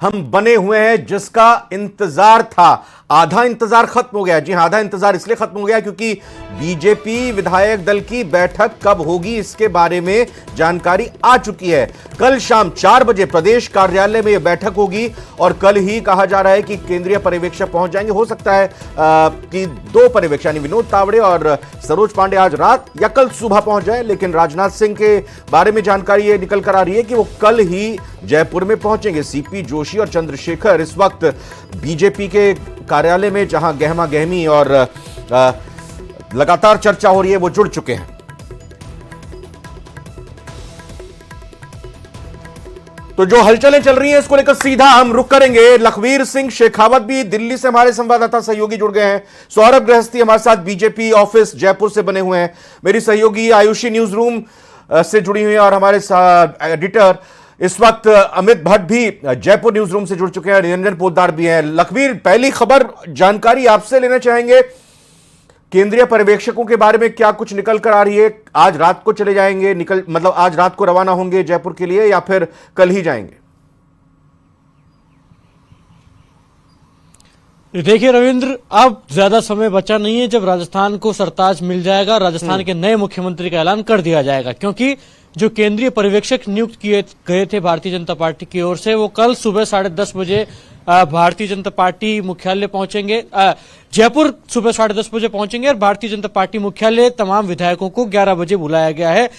हम बने हुए हैं जिसका इंतजार था। आधा इंतजार खत्म हो गया। जी हां, आधा इंतजार इसलिए खत्म हो गया क्योंकि बीजेपी विधायक दल की बैठक कब होगी इसके बारे में जानकारी आ चुकी है। कल शाम 4 बजे प्रदेश कार्यालय में यह बैठक होगी और कल ही कहा जा रहा है कि केंद्रीय पर्यवेक्षक पहुंच जाएंगे। हो सकता है कि 2 पर्यवेक्षक यानी विनोद तावड़े और सरोज पांडे आज रात या कल सुबह पहुंच जाए, लेकिन राजनाथ सिंह के बारे में जानकारी यह निकल कर आ रही है कि वो कल ही जयपुर में पहुंचेंगे। सीपी जोशी और चंद्रशेखर इस वक्त बीजेपी के कार्यालय में जहां गहमा गहमी और लगातार चर्चा हो रही है वो जुड़ चुके हैं। तो जो हलचलें चल रही हैं इसको लेकर सीधा हम रुख करेंगे। लखवीर सिंह शेखावत भी दिल्ली से हमारे संवाददाता सहयोगी जुड़ गए हैं। सौरभ गृहस्थी हमारे साथ बीजेपी ऑफिस जयपुर से बने हुए हैं। मेरी सहयोगी आयुषी न्यूज रूम से जुड़ी हुई है और हमारे एडिटर इस वक्त अमित भट्ट भी जयपुर न्यूज रूम से जुड़ चुके हैं। निरंजन पोद्दार भी हैं। लखवीर, पहली खबर जानकारी आपसे लेना चाहेंगे, केंद्रीय पर्यवेक्षकों के बारे में क्या कुछ निकल कर आ रही है? आज रात को चले जाएंगे, मतलब आज रात को रवाना होंगे जयपुर के लिए या फिर कल ही जाएंगे? देखिए रविंद्र, अब ज्यादा समय बचा नहीं है। जब राजस्थान को सरताज मिल जाएगा, राजस्थान के नए मुख्यमंत्री का ऐलान कर दिया जाएगा, क्योंकि जो केंद्रीय पर्यवेक्षक नियुक्त किए गए थे भारतीय जनता पार्टी की ओर से, वो कल सुबह 10:30 बजे भारतीय जनता पार्टी मुख्यालय पहुंचेंगे। जयपुर सुबह 10:30 बजे पहुंचेंगे और भारतीय जनता पार्टी मुख्यालय तमाम विधायकों को 11 बजे बुलाया गया है।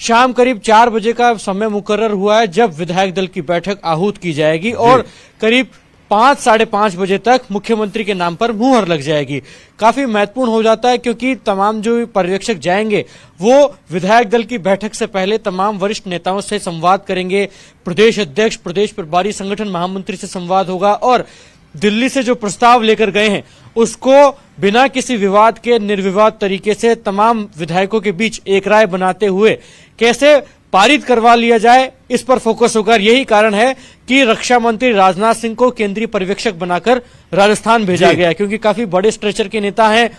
शाम करीब 4 बजे का समय मुकर्रर हुआ है जब विधायक दल की बैठक आहूत की जाएगी और करीब 5 साढ़े 5 बजे तक मुख्यमंत्री के नाम पर मुहर लग जाएगी। काफी महत्वपूर्ण हो जाता है क्योंकि तमाम जो पर्यवेक्षक जाएंगे वो विधायक दल की बैठक से पहले तमाम वरिष्ठ नेताओं से संवाद करेंगे। प्रदेश अध्यक्ष, प्रदेश प्रभारी, संगठन महामंत्री से संवाद होगा और दिल्ली से जो प्रस्ताव लेकर गए हैं उसको बिना किसी विवाद के निर्विवाद तरीके से तमाम विधायकों के बीच एक राय बनाते हुए कैसे पारित करवा लिया जाए, इस पर फोकस होगा। यही कारण है कि रक्षा मंत्री राजनाथ सिंह को केंद्रीय पर्यवेक्षक बनाकर राजस्थान भेजा गया, क्योंकि काफी बड़े स्ट्रेचर के नेता हैं,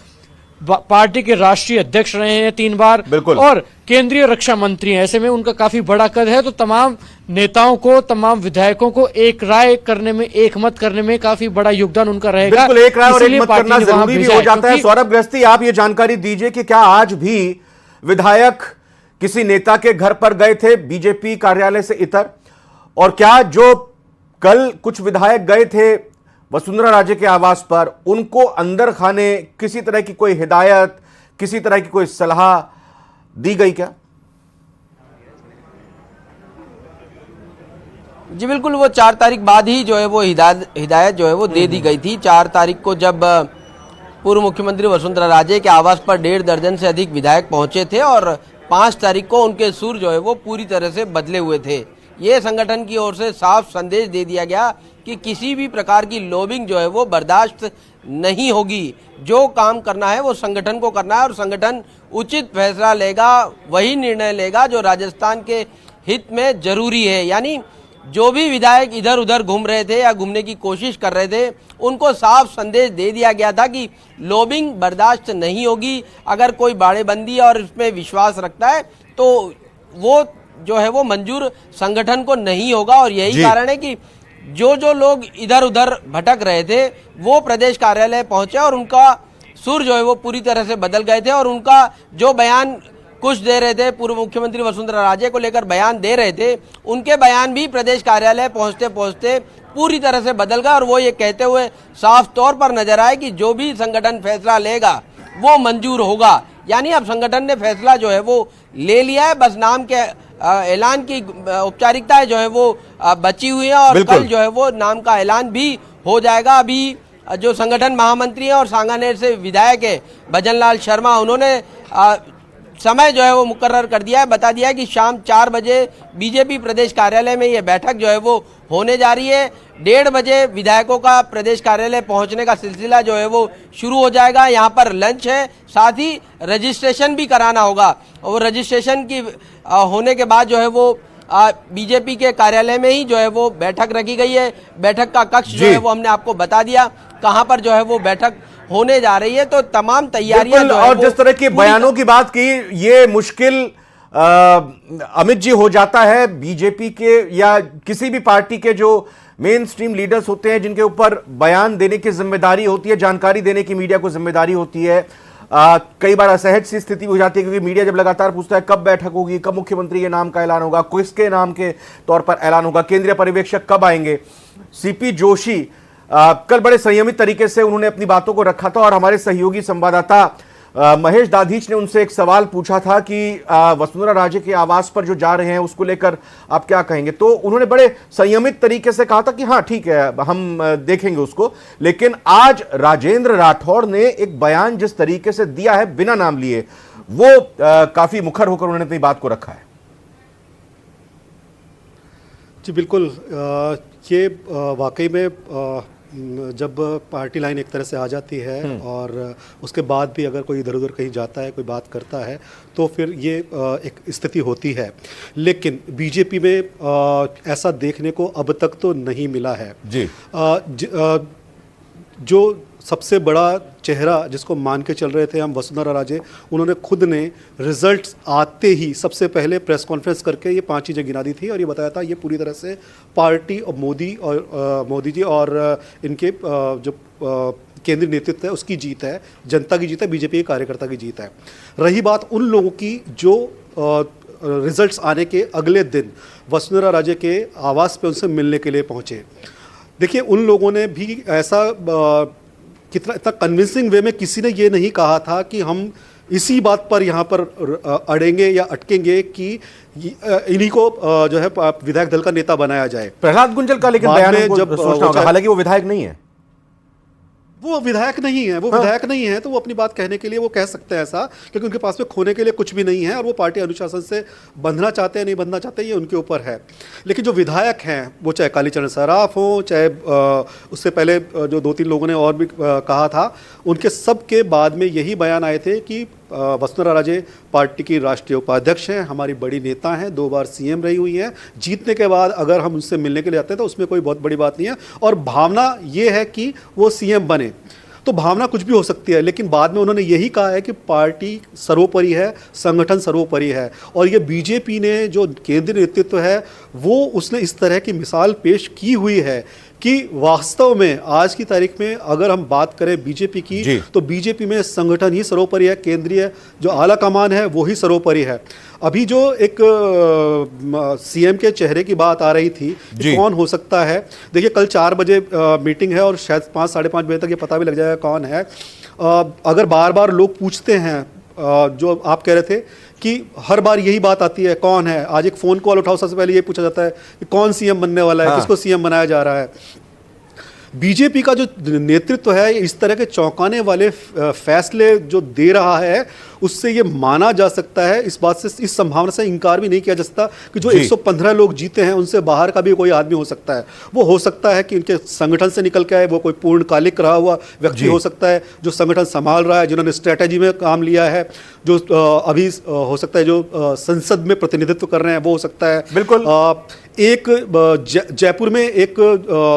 पार्टी के राष्ट्रीय अध्यक्ष रहे हैं 3 बार और केंद्रीय रक्षा मंत्री हैं। ऐसे में उनका काफी बड़ा कद है, तो तमाम नेताओं को, तमाम विधायकों को एक राय करने में, एक मत करने में काफी बड़ा योगदान उनका रहेगा। बिल्कुल, एक राय और एक मत करना जरूरी भी हो जाता है। सौरभ गृहस्थी, आप ये जानकारी दीजिए कि क्या आज भी विधायक किसी नेता के घर पर गए थे बीजेपी कार्यालय से इतर, और क्या जो कल कुछ विधायक गए थे वसुंधरा राजे के आवास पर, उनको अंदर खाने किसी तरह की कोई हिदायत, किसी तरह की कोई सलाह दी गई क्या? जी बिल्कुल, वो 4 तारीख बाद ही जो है वो हिदायत जो है वो दे दी गई थी। 4 तारीख को जब पूर्व मुख्यमंत्री वसुंधरा राजे के आवास पर 1.5 दर्जन से अधिक विधायक पहुंचे थे और 5 तारीख को उनके सुर जो है वो पूरी तरह से बदले हुए थे। ये संगठन की ओर से साफ संदेश दे दिया गया कि किसी भी प्रकार की लॉबिंग जो है वो बर्दाश्त नहीं होगी। जो काम करना है वो संगठन को करना है और संगठन उचित फैसला लेगा, वही निर्णय लेगा जो राजस्थान के हित में जरूरी है। यानी जो भी विधायक इधर उधर घूम रहे थे या घूमने की कोशिश कर रहे थे, उनको साफ संदेश दे दिया गया था कि लॉबिंग बर्दाश्त नहीं होगी। अगर कोई बाड़ेबंदी और इसमें विश्वास रखता है तो वो जो है वो मंजूर संगठन को नहीं होगा। और यही कारण है कि जो लोग इधर उधर भटक रहे थे वो प्रदेश कार्यालय पहुंचे और उनका सुर जो है वो पूरी तरह से बदल गए थे और उनका जो बयान कुछ दे रहे थे, पूर्व मुख्यमंत्री वसुंधरा राजे को लेकर बयान दे रहे थे, उनके बयान भी प्रदेश कार्यालय पहुंचते पहुंचते पूरी तरह से बदल गए और वो ये कहते हुए साफ तौर पर नजर आए कि जो भी संगठन फैसला लेगा वो मंजूर होगा। यानी अब संगठन ने फैसला जो है वो ले लिया है, बस नाम के ऐलान की औपचारिकताएं जो है वो बची हुई है और कल जो है वो नाम का ऐलान भी हो जाएगा। अभी जो संगठन महामंत्री है और सांगानेर से विधायक है भजनलाल शर्मा, उन्होंने समय जो है वो मुकर्रर कर दिया है, बता दिया है कि शाम 4 बजे बीजेपी प्रदेश कार्यालय में ये बैठक जो है वो होने जा रही है। 1:30 बजे विधायकों का प्रदेश कार्यालय पहुंचने का सिलसिला जो है वो शुरू हो जाएगा। यहाँ पर लंच है, साथ ही रजिस्ट्रेशन भी कराना होगा और रजिस्ट्रेशन की होने के बाद जो है वो बीजेपी के कार्यालय में ही जो है वो बैठक रखी गई है। बैठक का कक्ष जो है वो हमने आपको बता दिया कहाँ पर जो है वो बैठक होने जा रही है। तो तमाम तैयारियां और जिस तरह के बयानों की बात की, ये मुश्किल अमित जी हो जाता है बीजेपी के या किसी भी पार्टी के जो मेन स्ट्रीम लीडर्स होते हैं जिनके ऊपर बयान देने की जिम्मेदारी होती है, जानकारी देने की मीडिया को जिम्मेदारी होती है। कई बार असहज सी स्थिति हो जाती है क्योंकि मीडिया जब लगातार पूछता है कब बैठक होगी, कब मुख्यमंत्री के नाम का ऐलान होगा, किसके नाम के तौर पर ऐलान होगा, केंद्रीय पर्यवेक्षक कब आएंगे। सीपी जोशी कल बड़े संयमित तरीके से उन्होंने अपनी बातों को रखा था और हमारे सहयोगी संवाददाता महेश दाधीच ने उनसे एक सवाल पूछा था कि वसुंधरा राजे के आवास पर जो जा रहे हैं उसको लेकर आप क्या कहेंगे। तो उन्होंने बड़े संयमित तरीके से कहा था कि हाँ ठीक है, हम देखेंगे उसको। लेकिन आज राजेंद्र राठौड़ ने एक बयान जिस तरीके से दिया है बिना नाम लिए, वो काफी मुखर होकर उन्होंने अपनी बात को रखा है। जी बिल्कुल, ये वाकई में जब पार्टी लाइन एक तरह से आ जाती है और उसके बाद भी अगर कोई इधर उधर कहीं जाता है, कोई बात करता है, तो फिर ये एक स्थिति होती है। लेकिन बीजेपी में ऐसा देखने को अब तक तो नहीं मिला है। जी जो सबसे बड़ा चेहरा जिसको मान के चल रहे थे हम, वसुंधरा राजे, उन्होंने खुद ने रिजल्ट्स आते ही सबसे पहले प्रेस कॉन्फ्रेंस करके ये 5 चीज़ें गिना दी थी और ये बताया था ये पूरी तरह से पार्टी और मोदी जी और इनके जो केंद्रीय नेतृत्व है उसकी जीत है, जनता की जीत है, बीजेपी के कार्यकर्ता की जीत है। रही बात उन लोगों की जो रिजल्ट्स आने के अगले दिन वसुंधरा राजे के आवास पे उनसे मिलने के लिए पहुँचे। देखिए, उन लोगों ने भी ऐसा इतना कन्विंसिंग वे में किसी ने ये नहीं कहा था कि हम इसी बात पर यहाँ पर अड़ेंगे या अटकेंगे कि इन्हीं को जो है विधायक दल का नेता बनाया जाए। प्रहलाद गुंजल का लेकिन बयान जब सोचना होगा, हालांकि वो विधायक नहीं है, वो विधायक नहीं है, वो विधायक नहीं है, तो वो अपनी बात कहने के लिए वो कह सकते हैं ऐसा, क्योंकि उनके पास में खोने के लिए कुछ भी नहीं है और वो पार्टी अनुशासन से बंधना चाहते हैं नहीं बंधना चाहते, ये उनके ऊपर है। लेकिन जो विधायक हैं, वो चाहे कालीचरण सराफ हो, चाहे उससे पहले जो 2-3 लोगों ने और भी कहा था, उनके सब के बाद में यही बयान आए थे कि वसुंधरा राजे पार्टी की राष्ट्रीय उपाध्यक्ष हैं, हमारी बड़ी नेता हैं, 2 बार सीएम रही हुई हैं। जीतने के बाद अगर हम उनसे मिलने के लिए आते हैं तो उसमें कोई बहुत बड़ी बात नहीं है और भावना ये है कि वो सीएम बने, तो भावना कुछ भी हो सकती है। लेकिन बाद में उन्होंने यही कहा है कि पार्टी सर्वोपरि है, संगठन सर्वोपरि है और ये बीजेपी ने जो केंद्रीय नेतृत्व है वो उसने इस तरह की मिसाल पेश की हुई है कि वास्तव में आज की तारीख में अगर हम बात करें बीजेपी की, तो बीजेपी में संगठन ही सर्वोपरि है, केंद्रीय जो आला कमान है वो ही सर्वोपरि है। अभी जो एक सीएम के चेहरे की बात आ रही थी, कौन हो सकता है, देखिए कल 4 बजे मीटिंग है और शायद 5-5:30 बजे तक ये पता भी लग जाएगा कौन है। अगर बार बार लोग पूछते हैं, जो आप कह रहे थे कि हर बार यही बात आती है कौन है, आज एक फ़ोन कॉल उठाओ, सबसे पहले ये पूछा जाता है कि कौन सीएम बनने वाला है, किसको सीएम बनाया जा रहा है। बीजेपी का जो नेतृत्व है इस तरह के चौंकाने वाले फैसले जो दे रहा है, उससे ये माना जा सकता है, इस बात से, इस संभावना से इनकार भी नहीं किया जा सकता कि जो 115 लोग जीते हैं उनसे बाहर का भी कोई आदमी हो सकता है। वो हो सकता है कि इनके संगठन से निकल के आए, वो कोई पूर्णकालिक रहा हुआ व्यक्ति हो सकता है जो संगठन संभाल रहा है, जिन्होंने स्ट्रेटेजी में काम लिया है, जो अभी हो सकता है जो संसद में प्रतिनिधित्व कर रहे हैं वो हो सकता है। बिल्कुल। एक जयपुर में एक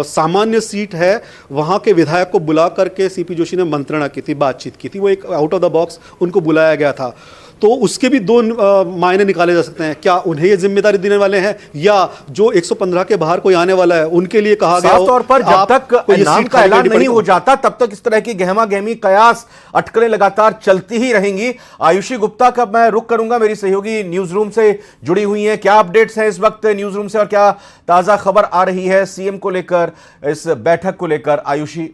सामान्य सीट है, वहाँ के विधायक को बुला करके सीपी जोशी ने मंत्रणा की थी, बातचीत की थी, वो एक आउट ऑफ द बॉक्स उनको बुलाया गया था। तो उसके भी 2 मायने निकाले जा सकते हैं, क्या उन्हें ये जिम्मेदारी देने वाले हैं या जो 115 के बाहर कोई आने वाला है उनके लिए कहा गया। साफ तौर पर जब तक नाम का ऐलान नहीं हो जाता तब तक इस तरह की गहमा गहमी, कयास, अटकलें लगातार चलती ही रहेंगी। आयुषी गुप्ता का मैं रुख करूंगा, मेरी सहयोगी न्यूज रूम से जुड़ी हुई हैं। क्या अपडेट्स हैं इस वक्त न्यूज रूम से और क्या ताजा खबर आ रही है सीएम को लेकर, इस बैठक को लेकर? आयुषी।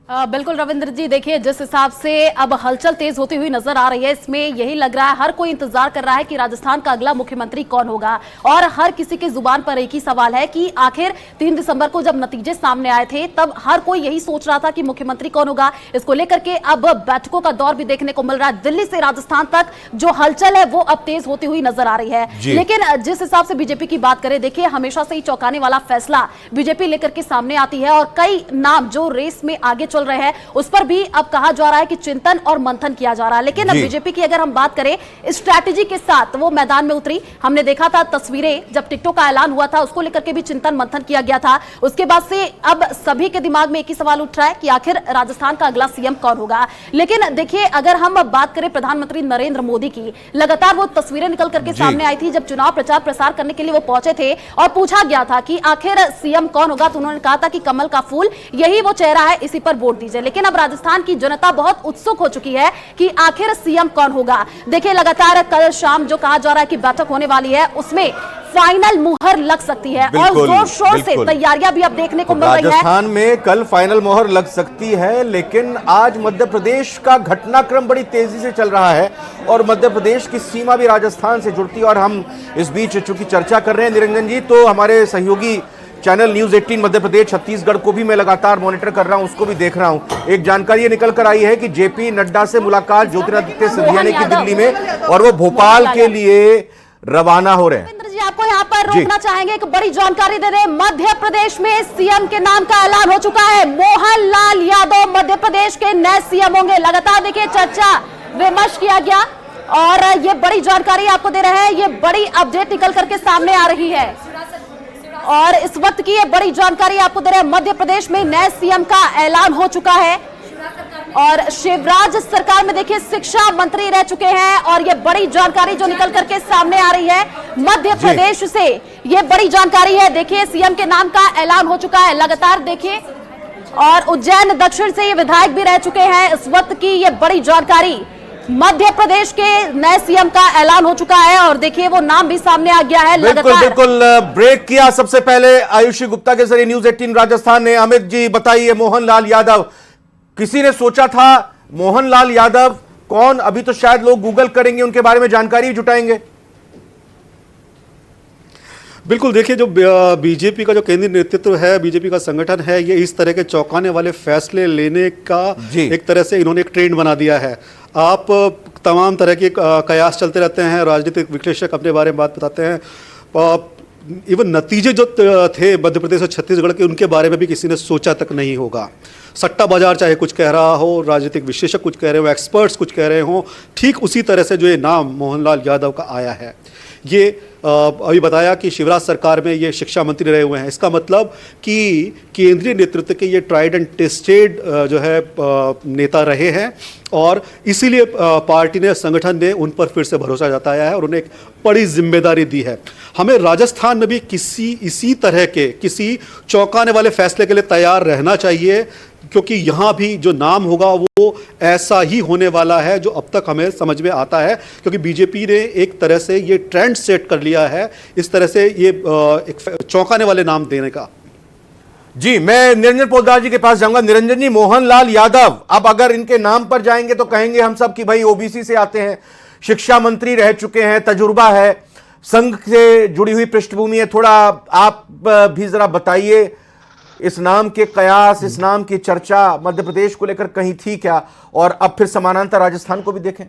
बिल्कुल रविंद्र जी, देखिए जिस हिसाब से अब हलचल तेज होती हुई नजर आ रही है, इसमें यही लग रहा है हर कोई इंतजार कर रहा है कि राजस्थान का अगला मुख्यमंत्री कौन होगा और हर किसी के जुबान पर एक ही सवाल है कि आखिर 3 दिसंबर को जब नतीजे सामने आए थे तब हर कोई यही सोच रहा था कि मुख्यमंत्री कौन होगा। इसको लेकर के अब बैठकों का दौर भी देखने को मिल रहा है। दिल्ली से राजस्थान तक जो हलचल है वो अब तेज होती हुई नजर आ रही है। लेकिन जिस हिसाब से बीजेपी की बात करें, देखिए हमेशा से ही चौंकाने वाला फैसला बीजेपी लेकर के सामने आती है और कई नाम जो रेस में आगे चल रहे हैं उस पर भी अब कहा जा रहा है कि चिंतन और मंथन किया जा रहा है। लेकिन अब बीजेपी की अगर हम बात करें स्ट्रैटेजी के साथ वो मैदान में उतरी, हमने देखा था तस्वीरें जब टिकटों का ऐलान हुआ था उसको लेकर के भी चिंतन मंथन किया गया था। उसके बाद से अब सभी के दिमाग में एक ही सवाल उठ रहा है कि आखिर राजस्थान का अगला सीएम कौन होगा। लेकिन देखिए अगर हम बात करें प्रधानमंत्री नरेंद्र मोदी की, लगातार वो तस्वीरें निकल करके सामने आई थी जब चुनाव प्रचार प्रसार करने के लिए वो पहुंचे थे और पूछा गया था कि आखिर सीएम कौन होगा, तो उन्होंने कहा था कि कमल का फूल यही वो चेहरा है, इसी पर वोट दीजिए। लेकिन अब राजस्थान की जनता बहुत उत्सुक हो चुकी है कि आखिर सीएम कौन होगा। देखिए लगातार कल शाम जो कहा जा रहा है कि बैठक होने वाली है उसमें फाइनल मुहर लग सकती है और जोर शोर से तैयारियां भी अब देखने को मिल रही है। राजस्थान में कल फाइनल मोहर लग सकती है, लेकिन आज मध्य प्रदेश का घटनाक्रम बड़ी तेजी से चल रहा है और मध्य प्रदेश की सीमा भी राजस्थान से जुड़ती है। और हम इस बीच चूंकि चर्चा कर रहे हैं निरंजन जी, तो हमारे सहयोगी चैनल न्यूज 18 मध्य प्रदेश छत्तीसगढ़ को भी मैं लगातार मॉनिटर कर रहा हूं, उसको भी देख रहा हूं। एक जानकारी ये निकल कर आई है कि जेपी नड्डा से मुलाकात ज्योतिरादित्य सिंधिया ने की दिल्ली में और वो भोपाल के लिए रवाना हो रहे हैं। रविंद्र जी आपको यहाँ पर रोकना चाहेंगे, एक बड़ी जानकारी दे रहे हैं। मध्य प्रदेश में सीएम के नाम का ऐलान हो चुका है। मोहन लाल यादव मध्य प्रदेश के नए सीएम होंगे। लगातार देखिए चर्चा विमर्श किया गया और ये बड़ी जानकारी आपको दे रहे हैं, ये बड़ी अपडेट निकल करके सामने आ रही है और इस वक्त की ये बड़ी जानकारी आपको दे रहे हैं। मध्य प्रदेश में नए सीएम का ऐलान हो चुका है और शिवराज सरकार में देखिए शिक्षा मंत्री रह चुके हैं और ये बड़ी जानकारी जो निकल करके सामने आ रही है मध्य प्रदेश से, ये बड़ी जानकारी है। देखिए सीएम के नाम का ऐलान हो चुका है लगातार देखिए, और उज्जैन दक्षिण से ये विधायक भी रह चुके हैं। इस वक्त की ये बड़ी जानकारी, मध्य प्रदेश के नए सीएम का ऐलान हो चुका है और देखिए वो नाम भी सामने आ गया है। बिल्कुल बिल्कुल ब्रेक किया सबसे पहले आयुषी गुप्ता के जरिए न्यूज 18 राजस्थान ने। अमित जी बताइए, मोहनलाल यादव, किसी ने सोचा था मोहनलाल यादव कौन? अभी तो शायद लोग गूगल करेंगे, उनके बारे में जानकारी जुटाएंगे। बिल्कुल, देखिए जो बीजेपी का जो केंद्रीय नेतृत्व है, बीजेपी का संगठन है, ये इस तरह के चौंकाने वाले फैसले लेने का एक तरह से इन्होंने एक ट्रेंड बना दिया है। आप तमाम तरह के कयास चलते रहते हैं, राजनीतिक विश्लेषक अपने बारे में बात बताते हैं, इवन नतीजे जो थे मध्य प्रदेश और छत्तीसगढ़ के, उनके बारे में भी किसी ने सोचा तक नहीं होगा। सट्टा बाजार चाहे कुछ कह रहा हो, राजनीतिक विश्लेषक कुछ कह रहे हो, एक्सपर्ट्स कुछ कह रहे हो, ठीक उसी तरह से जो ये नाम मोहनलाल यादव का आया है। ये अभी बताया कि शिवराज सरकार में ये शिक्षा मंत्री रहे हुए हैं, इसका मतलब कि केंद्रीय नेतृत्व के ये ट्राइड एंड टेस्टेड जो है नेता रहे हैं और इसीलिए पार्टी ने, संगठन ने उन पर फिर से भरोसा जताया है और उन्हें एक बड़ी जिम्मेदारी दी है। हमें राजस्थान में भी इसी तरह के किसी चौंकाने वाले फैसले के लिए तैयार रहना चाहिए, क्योंकि यहाँ भी जो नाम होगा वो ऐसा ही होने वाला है जो अब तक हमें समझ में आता है, क्योंकि बीजेपी ने एक तरह से ये ट्रेंड सेट कर लिया है इस तरह से ये एक चौंकाने वाले नाम देने का। जी, मैं निरंजन पोद्दार जी के पास जाऊंगा। निरंजन जी, मोहनलाल यादव अब अगर इनके नाम पर जाएंगे तो कहेंगे हम सब कि भाई ओबीसी से आते हैं, शिक्षा मंत्री रह चुके हैं, तजुर्बा है, संघ से जुड़ी हुई पृष्ठभूमि है। थोड़ा आप भी जरा बताइए, इस नाम के कयास, इस नाम की चर्चा मध्य प्रदेश को लेकर कहीं थी क्या, और अब फिर समानांतर राजस्थान को भी देखें।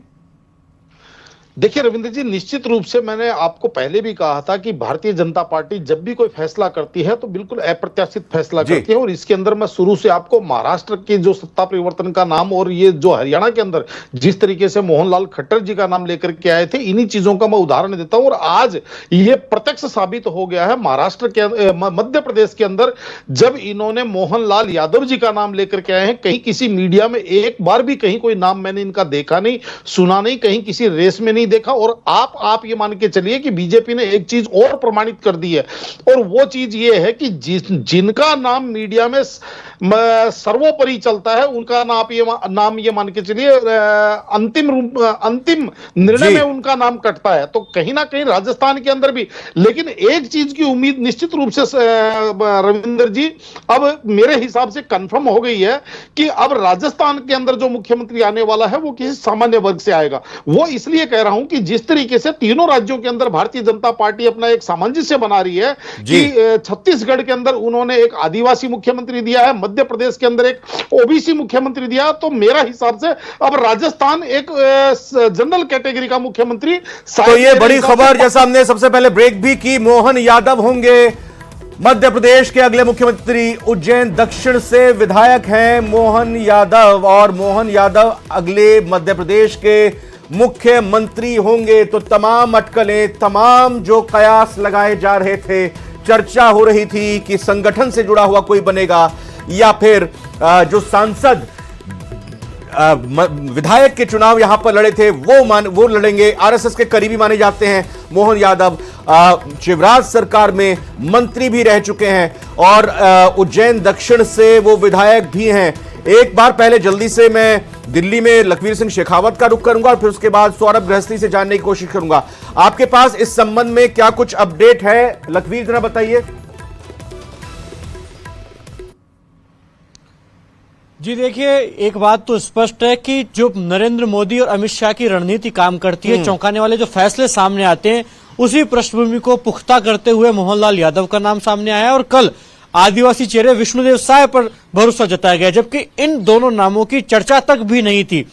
देखिए रविंद्र जी, निश्चित रूप से मैंने आपको पहले भी कहा था कि भारतीय जनता पार्टी जब भी कोई फैसला करती है तो बिल्कुल अप्रत्याशित फैसला करती है, और इसके अंदर मैं शुरू से आपको महाराष्ट्र के जो सत्ता परिवर्तन का नाम और ये जो हरियाणा के अंदर जिस तरीके से मोहनलाल खट्टर जी का नाम लेकर के आए थे, इन्हीं चीजों का मैं उदाहरण देता हूं। और आज ये प्रत्यक्ष साबित हो गया है महाराष्ट्र के, मध्य प्रदेश के अंदर जब इन्होंने मोहनलाल यादव जी का नाम लेकर के आए हैं, कहीं किसी मीडिया में एक बार भी कहीं कोई नाम मैंने इनका देखा नहीं, सुना नहीं, कहीं किसी रेस में नहीं देखा। और आप ये मान के चलिए कि बीजेपी ने एक चीज और प्रमाणित कर दी है, और वो चीज ये है कि जिनका नाम मीडिया में सर्वोपरि चलता है उनका नाम ये मान के चलिए अंतिम निर्णय में उनका नाम कटता है। तो कहीं ना कहीं राजस्थान के अंदर भी, लेकिन एक चीज की उम्मीद निश्चित रूप से रविंद्र जी अब मेरे हिसाब से कंफर्म हो गई है कि अब राजस्थान के अंदर जो मुख्यमंत्री आने वाला है वो किसी सामान्य वर्ग से आएगा। वो इसलिए कह रहा हूं कि जिस तरीके से तीनों राज्यों के अंदर भारतीय जनता पार्टी अपना एक सामंजस्य बना रही है कि छत्तीसगढ़ के अंदर उन्होंने एक आदिवासी मुख्यमंत्री दिया है, मध्य प्रदेश के अंदर एक ओबीसी मुख्यमंत्री दिया, तो मेरा हिसाब से अब राजस्थान एक जनरल कैटेगरी का मुख्यमंत्री। तो ये बड़ी खबर, जैसा हमने सबसे पहले ब्रेक भी की, मोहन यादव होंगे मध्य प्रदेश के अगले मुख्यमंत्री उज्जैन दक्षिण से विधायक हैं मोहन यादव, और मोहन यादव अगले मध्य प्रदेश के मुख्यमंत्री होंगे। तो तमाम अटकलें, तमाम जो कयास लगाए जा रहे थे, चर्चा हो रही थी कि संगठन से जुड़ा हुआ कोई बनेगा या फिर जो सांसद विधायक के चुनाव यहां पर लड़े थे वो लड़ेंगे। आरएसएस के करीबी माने जाते हैं मोहन यादव, शिवराज सरकार में मंत्री भी रह चुके हैं और उज्जैन दक्षिण से वो विधायक भी हैं। एक बार पहले जल्दी से मैं दिल्ली में लखवीर सिंह शेखावत का रुख करूंगा और फिर उसके बाद सौरभ गृहस्थी से जानने की कोशिश करूंगा। आपके पास इस संबंध में क्या कुछ अपडेट है लखवीर, जरा बताइए। जी देखिए, एक बात तो स्पष्ट है कि जो नरेंद्र मोदी और अमित शाह की रणनीति काम करती है, चौंकाने वाले जो फैसले सामने आते हैं, उसी पृष्ठभूमि को पुख्ता करते हुए मोहनलाल यादव का नाम सामने आया और कल आदिवासी चेहरे विष्णुदेव साय पर भरोसा जताया गया, जबकि इन दोनों नामों की चर्चा तक भी नहीं थी।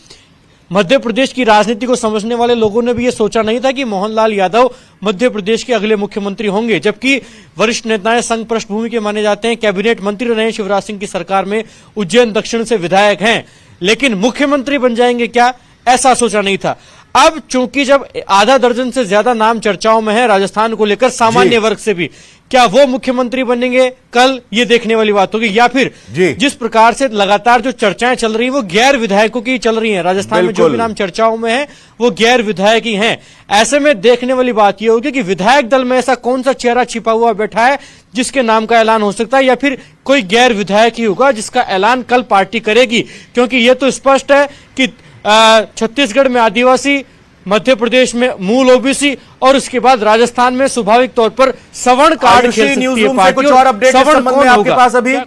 मध्य प्रदेश की राजनीति को समझने वाले लोगों ने भी यह सोचा नहीं था कि मोहनलाल यादव मध्य प्रदेश के अगले मुख्यमंत्री होंगे, जबकि वरिष्ठ नेताएं संघ पृष्ठभूमि के माने जाते हैं, कैबिनेट मंत्री रहे शिवराज सिंह की सरकार में, उज्जैन दक्षिण से विधायक हैं, लेकिन मुख्यमंत्री बन जाएंगे क्या, ऐसा सोचा नहीं था। अब चूंकि जब आधा दर्जन से ज्यादा नाम चर्चाओं में है राजस्थान को लेकर, सामान्य वर्ग से भी, क्या वो मुख्यमंत्री बनेंगे कल, ये देखने वाली बात होगी। या फिर जिस प्रकार से लगातार जो चर्चाएं चल रही हैं वो गैर विधायकों की चल रही हैं, राजस्थान में जो भी नाम चर्चाओं में है वो गैर विधायक ही हैं। ऐसे में देखने वाली बात ये होगी कि विधायक दल में ऐसा कौन सा चेहरा छिपा हुआ बैठा है जिसके नाम का ऐलान हो सकता है, या फिर कोई गैर विधायक ही होगा जिसका ऐलान कल पार्टी करेगी। क्योंकि ये तो स्पष्ट है कि छत्तीसगढ़ में आदिवासी, मध्य प्रदेश में मूल ओबीसी और उसके बाद राजस्थान में स्वाभाविक तौर पर सवर्ण कार्ड खेल सकती है पार्टी। कुछ और अपडेट इस संबंध में आपके पास अभी?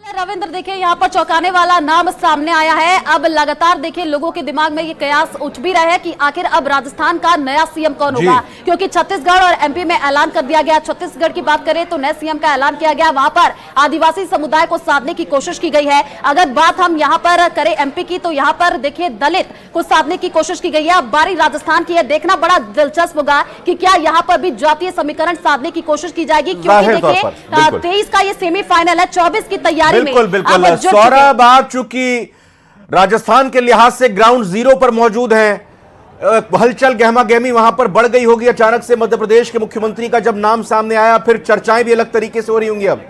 रविंद्र, देखिए यहाँ पर चौंकाने वाला नाम सामने आया है। अब लगातार देखिए लोगों के दिमाग में ये कयास उठ भी रहा है कि आखिर अब राजस्थान का नया सीएम कौन होगा, क्योंकि छत्तीसगढ़ और एमपी में ऐलान कर दिया गया। छत्तीसगढ़ की बात करें तो नए सीएम का ऐलान किया गया, वहां पर आदिवासी समुदाय को साधने की कोशिश की गई है। अगर बात हम यहाँ पर करें एमपी की, तो यहाँ पर देखिए दलित को साधने की कोशिश की गई है। अब बारी राजस्थान की है, देखना बड़ा दिलचस्प होगा कि क्या यहाँ पर भी जातीय समीकरण साधने की कोशिश की जाएगी, क्योंकि देखिए 23 का ये सेमीफाइनल है, 24 की तैयारी में बिल्कुल सौरभ, आप चूंकि राजस्थान के लिहाज से ग्राउंड जीरो पर मौजूद हैं, हलचल गहमा गहमी वहां पर बढ़ गई होगी अचानक से मध्य प्रदेश के मुख्यमंत्री का जब नाम सामने आया, फिर चर्चाएं भी अलग तरीके से हो रही होंगी। अब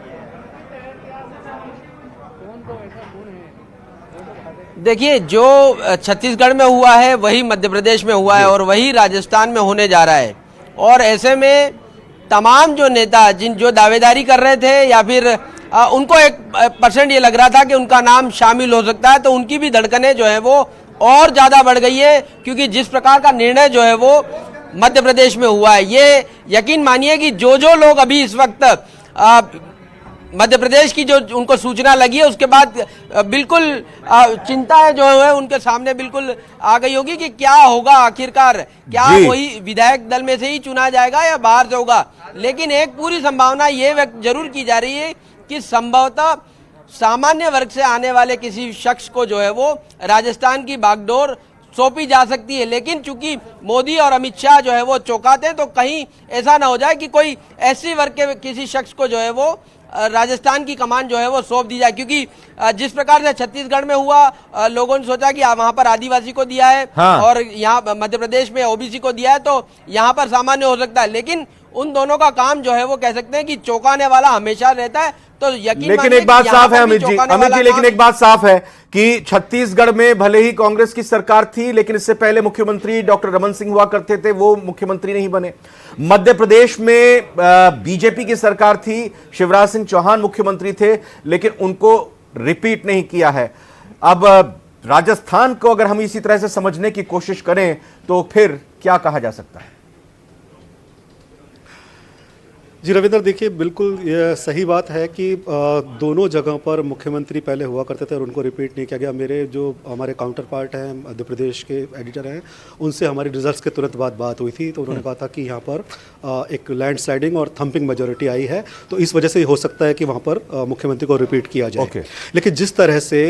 देखिए, जो छत्तीसगढ़ में हुआ है वही मध्य प्रदेश में हुआ है और वही राजस्थान में होने जा रहा है। और ऐसे में तमाम जो नेता जो दावेदारी कर रहे थे या फिर उनको 1% ये लग रहा था कि उनका नाम शामिल हो सकता है, तो उनकी भी धड़कनें जो है वो और ज़्यादा बढ़ गई है, क्योंकि जिस प्रकार का निर्णय जो है वो मध्य प्रदेश में हुआ है, ये यकीन मानिए कि जो लोग अभी इस वक्त मध्य प्रदेश की जो उनको सूचना लगी है उसके बाद बिल्कुल चिंता जो है उनके सामने बिल्कुल आ गई होगी कि क्या होगा आखिरकार, क्या वही विधायक दल में से ही चुना जाएगा या बाहर से होगा। लेकिन एक पूरी संभावना ये व्यक्त जरूर की जा रही है कि संभवतः सामान्य वर्ग से आने वाले किसी शख्स को जो है वो राजस्थान की बागडोर सौंपी जा सकती है। लेकिन चूंकि मोदी और अमित शाह जो है वो चौंकाते हैं, तो कहीं ऐसा ना हो जाए कि कोई ऐसी वर्ग के किसी शख्स को जो है वो राजस्थान की कमान जो है वो सौंप दी जाए, क्योंकि जिस प्रकार से छत्तीसगढ़ में हुआ, लोगों ने सोचा कि वहां पर आदिवासी को दिया है और यहाँ मध्य प्रदेश में ओबीसी को दिया है, तो यहाँ पर सामान्य हो सकता है। लेकिन उन दोनों का काम जो है वो कह सकते हैं कि चौंकाने वाला हमेशा रहता है। तो यकीन, लेकिन एक बात साफ है अमित जी, लेकिन एक बात साफ है कि छत्तीसगढ़ में भले ही कांग्रेस की सरकार थी, लेकिन इससे पहले मुख्यमंत्री डॉक्टर रमन सिंह हुआ करते थे, वो मुख्यमंत्री नहीं बने। मध्य प्रदेश में बीजेपी की सरकार थी, शिवराज सिंह चौहान मुख्यमंत्री थे, लेकिन उनको रिपीट नहीं किया है। अब राजस्थान को अगर हम इसी तरह से समझने की कोशिश करें तो फिर क्या कहा जा सकता है? जी रविंद्र, देखिए बिल्कुल ये सही बात है कि दोनों जगह पर मुख्यमंत्री पहले हुआ करते थे और उनको रिपीट नहीं किया गया। मेरे जो हमारे काउंटर पार्ट हैं मध्य प्रदेश के एडिटर हैं, उनसे हमारी रिजल्ट्स के तुरंत बाद बात हुई थी, तो उन्होंने कहा था कि यहाँ पर एक लैंडस्लाइडिंग और थंपिंग मेजोरिटी आई है, तो इस वजह से हो सकता है कि वहाँ पर मुख्यमंत्री को रिपीट किया जाए। लेकिन जिस तरह से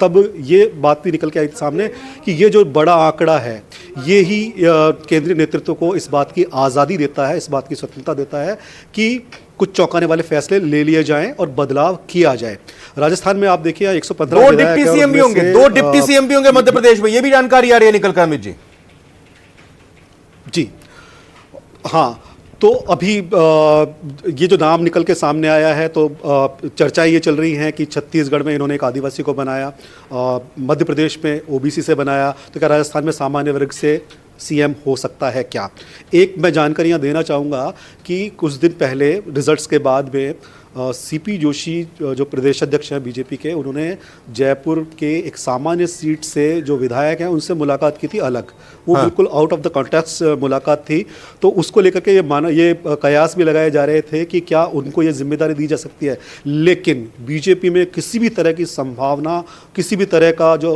तब ये बात भी निकल के आई सामने कि ये जो बड़ा आंकड़ा है ये ही केंद्रीय नेतृत्व को इस बात की आज़ादी देता है, इस बात की स्वतंत्रता देता है कि कुछ चौंकाने वाले फैसले ले लिए जाएं और बदलाव किया जाए। राजस्थान में आप देखिए 115 दो डिप्टी सीएम भी होंगे, 2 डिप्टी सीएम भी होंगे मध्य प्रदेश में, ये भी जानकारी आ रही है निकल कर अमित जी। जी हाँ, तो अभी ये जो नाम निकल के सामने आया है तो चर्चा ये चल रही है कि छत्तीसगढ़ में इन्होंने एक आदिवासी को बनाया, मध्य प्रदेश में ओबीसी से बनाया, तो क्या राजस्थान में सामान्य वर्ग से सीएम हो सकता है क्या? एक मैं जानकारियाँ देना चाहूँगा कि कुछ दिन पहले रिजल्ट्स के बाद में सीपी जोशी जो प्रदेश अध्यक्ष हैं बीजेपी के, उन्होंने जयपुर के एक सामान्य सीट से जो विधायक हैं उनसे मुलाकात की थी अलग, वो बिल्कुल आउट ऑफ द कॉन्टेक्स्ट मुलाकात थी। तो उसको लेकर के ये कयास भी लगाए जा रहे थे कि क्या उनको ये जिम्मेदारी दी जा सकती है, लेकिन बीजेपी में किसी भी तरह की संभावना, किसी भी तरह का जो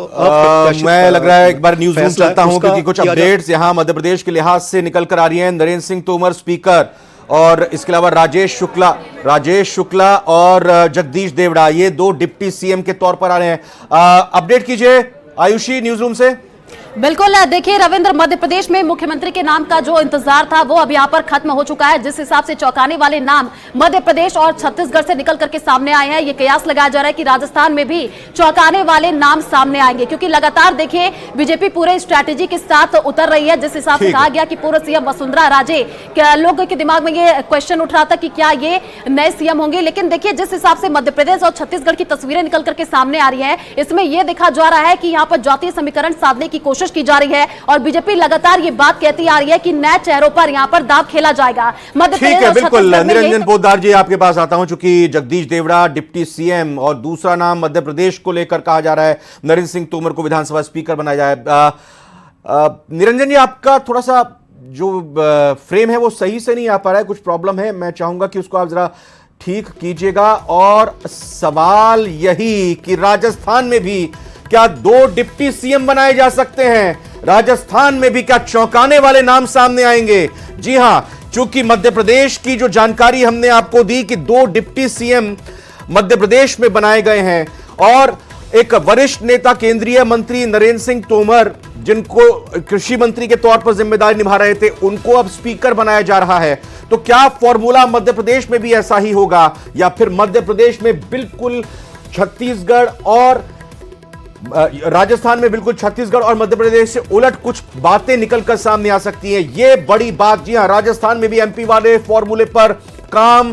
मैं लग रहा है एक बार न्यूज़ रूम चलता हूं क्योंकि कुछ अपडेट्स यहां मध्य प्रदेश के लिहाज से निकल कर आ रही हैं। नरेंद्र सिंह तोमर स्पीकर और इसके अलावा राजेश शुक्ला और जगदीश देवड़ा, ये 2 डिप्टी सीएम के तौर पर आ रहे हैं। अपडेट कीजिए आयुषी न्यूज़ रूम से। बिल्कुल, देखिए रविंद्र, मध्य प्रदेश में मुख्यमंत्री के नाम का जो इंतजार था वो अब यहाँ पर खत्म हो चुका है। जिस हिसाब से चौंकाने वाले नाम मध्य प्रदेश और छत्तीसगढ़ से निकल करके सामने आए हैं, ये कयास लगाया जा रहा है कि राजस्थान में भी चौंकाने वाले नाम सामने आएंगे, क्योंकि लगातार देखिए बीजेपी पूरे स्ट्रैटेजी के साथ उतर रही है। जिस हिसाब से कहा गया कि पूर्व सीएम वसुंधरा राजे, लोगों के दिमाग में ये क्वेश्चन उठ रहा था कि क्या ये नए सीएम होंगे, लेकिन देखिए जिस हिसाब से मध्य प्रदेश और छत्तीसगढ़ की तस्वीरें निकल करके सामने आ रही है, इसमें यह देखा जा रहा है कि यहाँ पर जातीय समीकरण साधने की कोशिश की जा रही है और बीजेपी लगातार ये बात कहती आ रही है कि नए चेहरों पर यहाँ पर दांव खेला जाएगा। मध्य ठीक है, बिल्कुल। निरंजन पोद्दार जी आपके पास आता हूं, चूंकि जगदीश देवड़ा डिप्टी सीएम और दूसरा नाम मध्य प्रदेश को लेकर कहा जा रहा है नरेंद्र सिंह तोमर को विधानसभा स्पीकर बनाया जाए। निरंजन जी, आपका थोड़ा सा जो फ्रेम है वो सही से नहीं आ पा रहा है, कुछ प्रॉब्लम है, मैं चाहूंगा कि उसको आप जरा ठीक कीजिएगा। और सवाल यही कि राजस्थान में भी क्या 2 डिप्टी सीएम बनाए जा सकते हैं? राजस्थान में भी क्या चौंकाने वाले नाम सामने आएंगे? जी हां, चूंकि मध्य प्रदेश की जो जानकारी हमने आपको दी कि 2 डिप्टी सीएम मध्य प्रदेश में बनाए गए हैं और एक वरिष्ठ नेता केंद्रीय मंत्री नरेंद्र सिंह तोमर, जिनको कृषि मंत्री के तौर पर जिम्मेदारी निभा रहे थे, उनको अब स्पीकर बनाया जा रहा है। तो क्या फॉर्मूला मध्य प्रदेश में भी ऐसा ही होगा या फिर मध्य प्रदेश में बिल्कुल छत्तीसगढ़ और राजस्थान में बिल्कुल छत्तीसगढ़ और मध्य प्रदेश से उलट कुछ बातें निकलकर सामने आ सकती हैं? ये बड़ी बात, जी हां, राजस्थान में भी एमपी वाले फॉर्मूले पर काम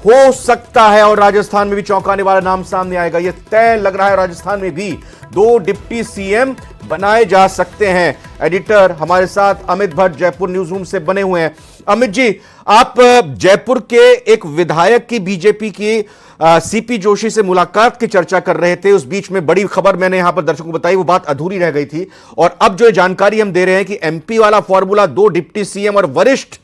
हो सकता है और राजस्थान में भी चौंकाने वाला नाम सामने आएगा। यह तय लग रहा है, राजस्थान में भी 2 डिप्टी सीएम बनाए जा सकते हैं। एडिटर हमारे साथ अमित भट्ट जयपुर न्यूज रूम से बने हुए हैं। अमित जी, आप जयपुर के एक विधायक की बीजेपी की सीपी जोशी से मुलाकात की चर्चा कर रहे थे। उस बीच में बड़ी खबर मैंने यहां पर दर्शकों को बताई, वो बात अधूरी रह गई थी और अब जो जानकारी हम दे रहे हैं कि एमपी वाला फॉर्मूला 2 डिप्टी सीएम और वरिष्ठ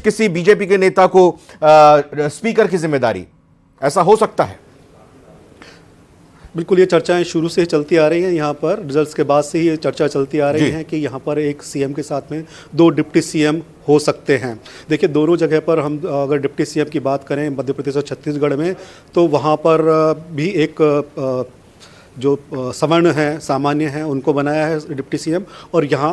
किसी बीजेपी के नेता को स्पीकर की जिम्मेदारी, ऐसा हो सकता है? बिल्कुल, ये चर्चाएं शुरू से ही चलती आ रही हैं। यहाँ पर रिजल्ट्स के बाद से ही ये चर्चा चलती आ रही है कि यहाँ पर एक सीएम के साथ में 2 डिप्टी सीएम हो सकते हैं। देखिए, दोनों जगह पर हम अगर डिप्टी सीएम की बात करें मध्य प्रदेश और छत्तीसगढ़ में, तो वहाँ पर भी एक जो सवर्ण हैं, सामान्य हैं, उनको बनाया है डिप्टी सीएम, और यहाँ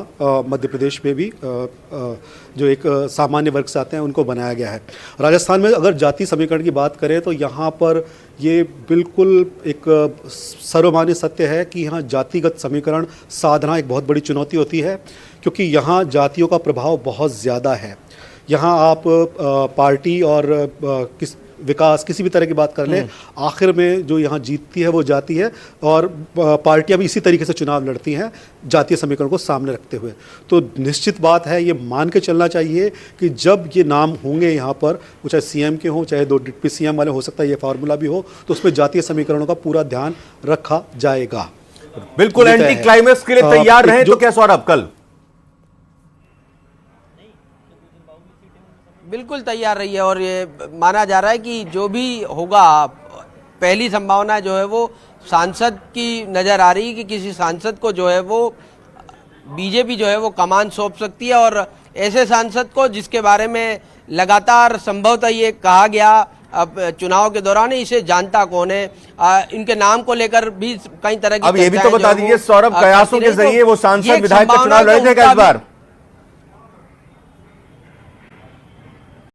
मध्य प्रदेश में भी जो एक सामान्य वर्ग से आते हैं उनको बनाया गया है। राजस्थान में अगर जाति समीकरण की बात करें तो यहाँ पर ये बिल्कुल एक सर्वमान्य सत्य है कि यहाँ जातिगत समीकरण साधना एक बहुत बड़ी चुनौती होती है, क्योंकि यहाँ जातियों का प्रभाव बहुत ज़्यादा है। यहाँ आप पार्टी और विकास किसी भी तरह की बात कर लें, आखिर में जो यहाँ जीतती है वो जाति है और पार्टियां भी इसी तरीके से चुनाव लड़ती हैं जातीय समीकरण को सामने रखते हुए। तो निश्चित बात है, ये मान के चलना चाहिए कि जब ये नाम होंगे यहाँ पर, वो चाहे सीएम के हों चाहे 2 डिप्टी सीएम वाले, हो सकता है ये फार्मूला भी हो, तो उसमें जातीय समीकरणों का पूरा ध्यान रखा जाएगा। बिल्कुल, एंटी क्लाइमेक्स के लिए तैयार रहें। तो क्या सौरभ, कल बिल्कुल तैयार रही है और ये माना जा रहा है कि जो भी होगा, पहली संभावना जो है वो सांसद की नज़र आ रही है कि किसी सांसद को जो है वो बीजेपी जो है वो कमान सौंप सकती है और ऐसे सांसद को जिसके बारे में लगातार संभवतः ये कहा गया अब चुनाव के दौरान इसे जानता कौन है, इनके नाम को लेकर भी कई तरह की अब ये भी तो चर्चाएं बता जो है वो दीजिए, सौरभ करती कयासों के रही। तो जरिए वो ये सांसद एक विधायक का संभावना चुनाव है लड़े कि थे क्या इस उनका बार?